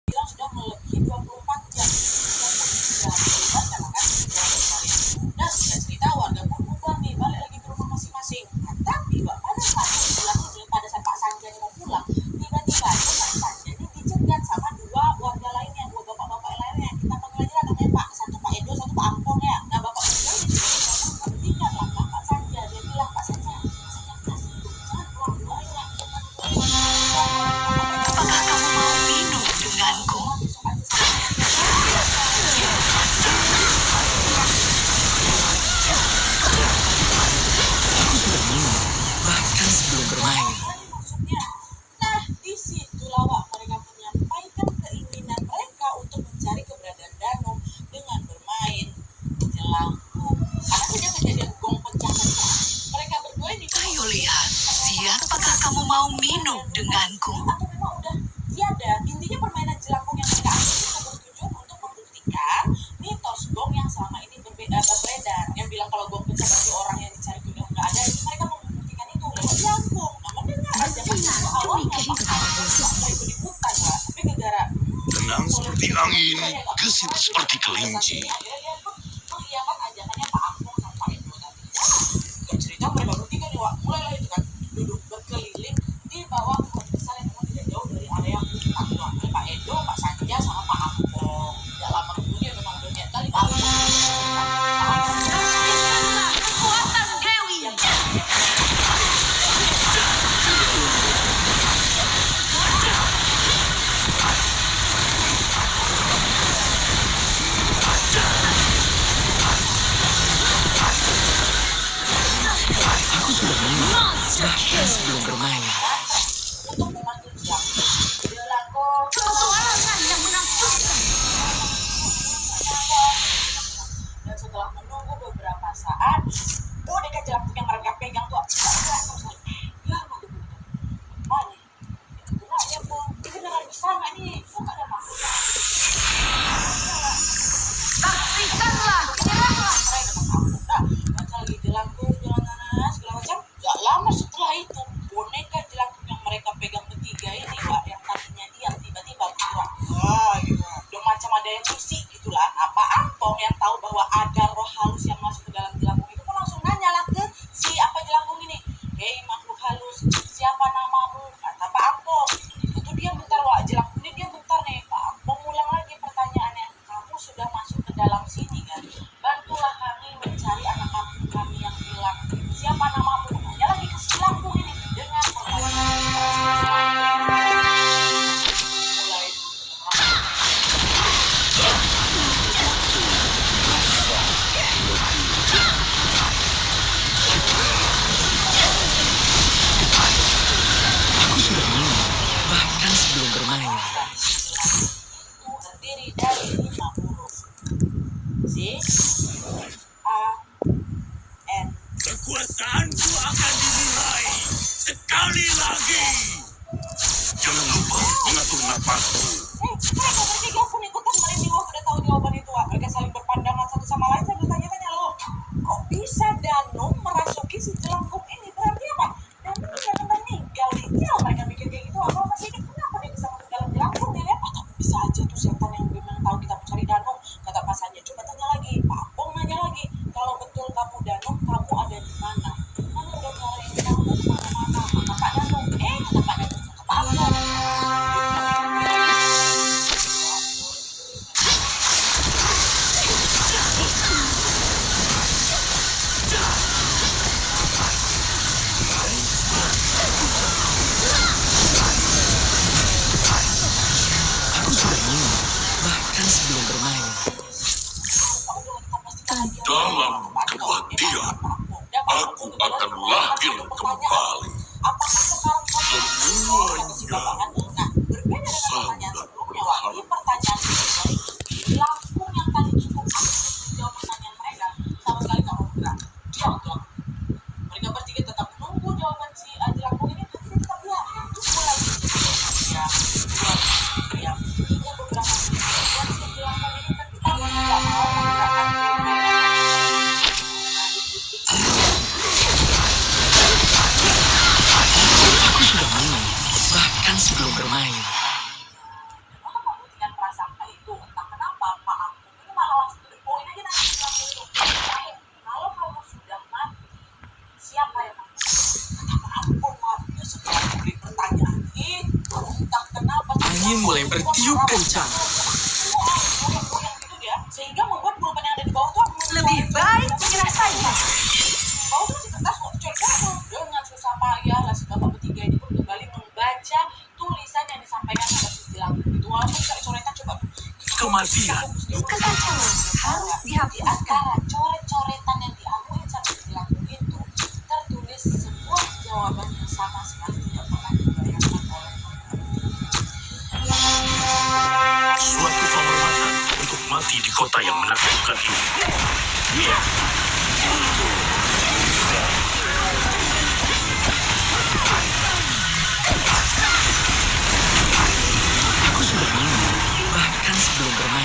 bilang sudah melebihi 24 jam. Dan tidak cerita warga pun bubar nih, balik lagi ke rumah masing-masing. Nah, tapi pada saat pulang ini, pada saat Pak Sanja mau pulang, tiba-tiba Pak Sanja ini dicegat sama dua warga lainnya, dua bapak-bapak lainnya. Kita panggil aja namanya Pak, satu Pak Edo, satu Pak Ampong ya. Nah, bapak Edo ini bertiga lah Pak Sanja. Dia bilang, Pak Sanja jangan pulang dulu aja. Apakah kamu mau minum denganku? Aku sudah minum, bahkan sebelum bermain. Nah, disitulah Wak, mereka menyampaikan keinginan mereka untuk mencari keberadaan Danum dengan bermain jelangkung. Karena sejak kejadian gong pecah tadi, mereka berdua ini Ayo lihat, siapakah kamu mau minum denganku? atau memang udah tiada. Intinya permainan jelangkung yang mereka ambil itu bertujuan untuk membuktikan mitos gong yang selama ini beredar, yang bilang kalau gong pecah berarti orang yang dicari itu udah nggak ada. Itu mereka membuktikan itu lewat jelangkung. Namun dengar aja kan awalnya mau ikut ikutan Pak, tapi negara Tenang seperti angin, gesit seperti kelinci. mengiyakan ajakannya Pak Ampong sama Pak Edo tadi. Dan cerita mereka bertiga nih Wak, mulailah itu kan duduk berkeliling di bawah pohon besar yang memang tidak jauh dari area hutan Wak. Pak Edo, Pak Sanja sama Pak Ampong. Tidak lama kemudian memang udah niat kali Pak Ampong. Kekuatan Dewi. Aku sudah minum, bahkan sebelum bermain. Untuk memanggil jelangkung. Petualangan yang menakjubkan. Dan setelah menunggu beberapa saat, boneka jelangkung yang mereka pegang tuh ya mana itu aja tuh ini beneran bisa nggak nih kok nggak ada makhluk Saksikanlah, menyerahlah. baca lagi jelangkung jalan segala macam. Gak lama setelah itu boneka jelangkung yang mereka pegang bertiga ini Wak, yang tadinya diam tiba-tiba bergerak. Wah gitu udah macam ada yang musik gitulah. Apa Ampong yang tahu bahwa ada roh halus yang masuk ke dalam jelangkung itu pun langsung nanya lah ke si apa jelangkung ini, hei makhluk halus, siapa namamu? Kata Pak Ampong. Itu dia bentar Wak, jelangkung ini dia bentar nih. Pak Ampong ulang lagi pertanyaannya, kamu sudah masuk ke dalam sini kan, bantulah kami mencari anak kampung kami yang hilang. Siapa namamu? Nanya lagi ke si jelangkung ini dengan pertanyaan mulai Aku sudah minum, bahkan sebelum bermain. terdiri dari 5 huruf. C A N. Kekuasaanku akan dinilai sekali lagi. Jangan lupa mengatur napasmu. Mereka bertiga pun ikutan merinding waktu udah tahu jawaban itu Wak. Mereka saling berpandangan satu sama lain sambil tanya-tanya loh, kok bisa Danum merasuki si jelangkung ini? Berarti apa? Danum tidak meninggal nih. Ya mereka mikir kayak gitu, apa masih hidup? Kenapa dia bisa masuk dalam jelangkung ya? Atau bisa aja tuh setan yang memang tahu kita mencari Danum. Kata Pak Sanja, coba tanya lagi. Pak Ampong nanya lagi, kalau betul kamu Danum, kamu ada di mana? Mana udah nyariin kamu kemana-mana? Kata Pak Danum, kata Pak Danum, kata Pak Ampong. Aku sudah minum, bahkan sebelum bermain. Dalam kematian, aku akan lahir kembali. Apakah sekarang kamu Semuanya Nah, berbeda dengan pertanyaan sebelumnya, Wak. Di pertanyaan ini, jelangkung yang tadi cukup aktif menjawab pertanyaan mereka, sama sekali nggak mau bergerak. Diam tuh. Mereka bertiga tetap menunggu jawaban si jelangkung ini, tapi dia tetap diam. Tunggu lagi. Diam. Hingga beberapa menit kemudian si jelangkung ini tetap nggak mau menggerakkan diri. Aku sudah minum, bahkan sebelum bermain. Untuk membuktikan angin mulai bertiup kencang. goyang gitu dia, sehingga membuat korban yang ada di bawah tuh Lebih baik menyerah saja. bawah tuh masih kertas kok, coret-coret. Dengan susah payah lah si bapak bertiga ini pun kembali membaca tulisan yang disampaikan pada si lampu itu. Walaupun coret-coretan coba Kematian. Kekacauan harus di dihapuskan. antara coret-coretan yang diakuin sama si lampu itu tertulis sebuah jawaban yang sama sekali tidak pernah dibayangkan oleh Suatu penghormatan untuk mati di kota yang menakutkan ini. Aku sudah minum, bahkan sebelum bermain.